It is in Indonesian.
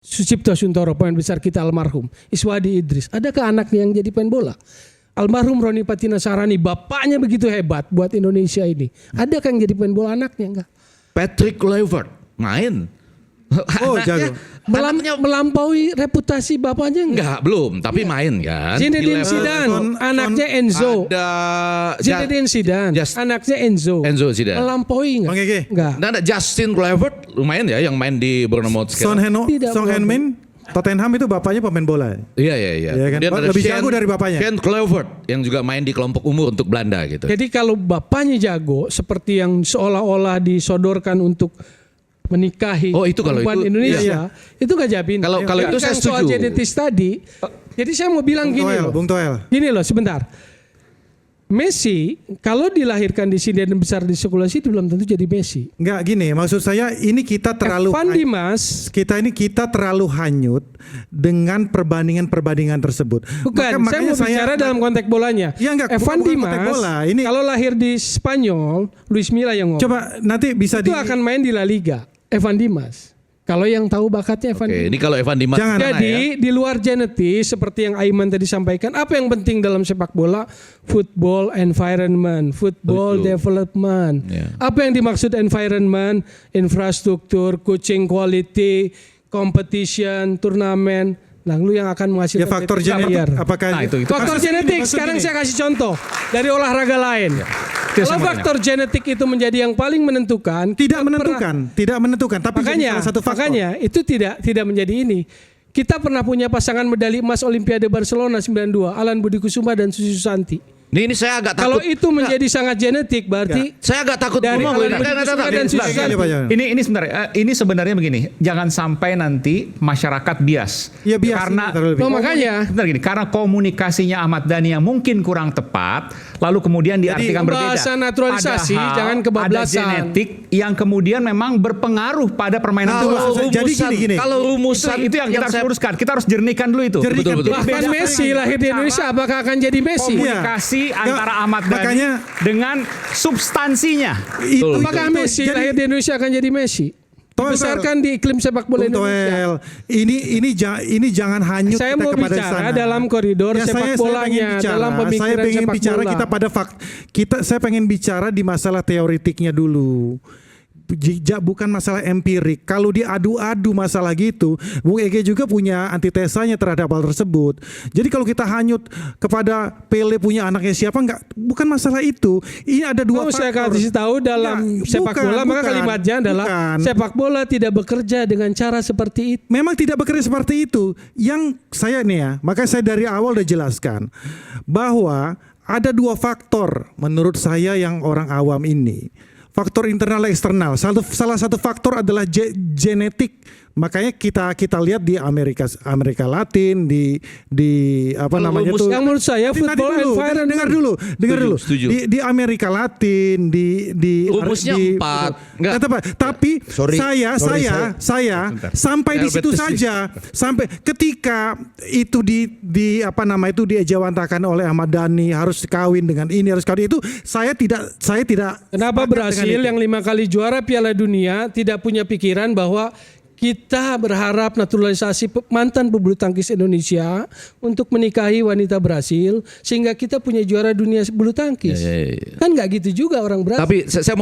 Sucipto Suntoro, pemain besar kita almarhum, Iswadi Idris, adakah anaknya yang jadi pemain bola? Almarhum Roni Patina Sarani, bapaknya begitu hebat buat Indonesia ini. Adakah yang jadi pemain bola anaknya? Enggak. Patrick Kluivert main. Oh, jago. Melampaui reputasi bapaknya enggak? Belum, tapi main kan. Zinedine Zidane, anaknya Enzo. Ada Zinedine Zidane, anaknya Enzo. Enzo Zidane. Melampaui enggak? Bang Ege. Enggak. Dan ada Justin Kluivert, lumayan ya yang main di Bournemouth Son sekarang. Heung-min Tottenham itu bapaknya pemain bola. Iya. Iya kan? Kemudian ada Lebih jago dari bapaknya. Ken Kluivert yang juga main di kelompok umur untuk Belanda gitu. Jadi kalau bapaknya jago seperti yang seolah-olah disodorkan untuk menikahi Oh, itu kalau perempuan itu, Indonesia, itu gak jamin. Kalau itu saya soal setuju. genetis tadi. Jadi saya mau bilang Bung Toel. Gini loh, sebentar. Messi kalau dilahirkan di sini dan besar di sekolah situ belum tentu jadi Messi. Enggak gini, maksud saya ini kita terlalu Evan Dimas, kita terlalu hanyut dengan perbandingan tersebut. bukan, saya mau bicara dalam konteks bolanya. Ya, enggak, Evan bukan Dimas konteks bola. Ini kalau lahir di Spanyol, Luis Milla yang ngomong. coba nanti bisa itu akan main di La Liga. Evan Dimas. Kalau yang tahu bakatnya Evan Dimas. Ini kalau Evan Dimas. Jangan. Jadi di luar genetis seperti yang Aiman tadi sampaikan, apa yang penting dalam sepak bola? Football environment, football Betul. development. Ya. Apa yang dimaksud environment? Infrastruktur, coaching quality, competition, turnamen. Nah, lu yang akan menghasilkan ya faktor genetik apakah Nah, itu faktor Maksud genetik. gini, Sekarang saya kasih contoh dari olahraga lain. Kalau faktor genetik itu menjadi yang paling menentukan, tidak menentukan, tapi jadi salah satu faktor. makanya itu tidak menjadi ini. Kita pernah punya pasangan medali emas Olimpiade Barcelona 92, Alan Budi Kusuma dan Susi Susanti. Ini saya agak takut. Kalau itu menjadi sangat genetik, berarti Saya agak takut dari ngomong. Alan Budi Kusuma dan Susi Susanti. Ini sebenarnya ini sebenarnya begini, jangan sampai nanti masyarakat bias. Ya, bias Karena ini terlalu lebih. Makanya sebentar gini, karena komunikasinya Ahmad Dhani yang mungkin kurang tepat, lalu kemudian diartikan berbeda. bahasa naturalisasi, Padahal jangan kebablasan. ada genetik yang kemudian memang berpengaruh pada permainan Kalau bola. Jadi gini. Kalau rumusan Itu yang kita harus luruskan. Kita harus jernihkan dulu itu. Jernihkan. Betul. Bahkan Messi lahir di Indonesia, apakah akan jadi Messi? Komunikasi Iya. antara Ahmad Dhani Makanya- dengan substansinya. Itu, Apakah Messi lahir di Indonesia akan jadi Messi? Dibesarkan di iklim sepak bola Bung Indonesia. Toel, ini jangan hanyut Saya kita mau kepada bicara sana. dalam koridor Ya, sepak bolanya, dalam pemikiran saya pengen sepak bicara bola. kita pada saya pengen bicara di masalah teoretiknya dulu. Bukan masalah empirik. Kalau diadu-adu masalah gitu, Bung Ege juga punya antitesanya terhadap hal tersebut. Jadi kalau kita hanyut kepada Pele punya anaknya siapa, bukan masalah itu. Ini ada dua faktor. Saya kasih tahu dalam sepak bola, maka kalimatnya adalah sepak bola tidak bekerja dengan cara seperti itu. Memang tidak bekerja seperti itu. Yang saya nih ya, maka saya dari awal udah jelaskan bahwa ada dua faktor menurut saya yang orang awam ini. Faktor internal dan eksternal. Salah satu faktor adalah genetik. Makanya kita lihat di Amerika Latin, di apa namanya itu. Yang menurut saya football environment. Dengar dulu. Setuju. Di Amerika Latin, di rumusnya 4. Tapi saya sampai di situ betul. saja. Sampai ketika itu di apa nama itu diejawantahkan oleh Ahmad Dhani harus kawin dengan ini, harus kawin itu, saya tidak Kenapa sepakat Brasil dengan itu. yang 5 kali juara Piala Dunia tidak punya pikiran bahwa kita berharap naturalisasi mantan pebulu tangkis Indonesia untuk menikahi wanita Brasil sehingga kita punya juara dunia bulu tangkis. Kan nggak gitu juga orang Brasil. Tapi saya mau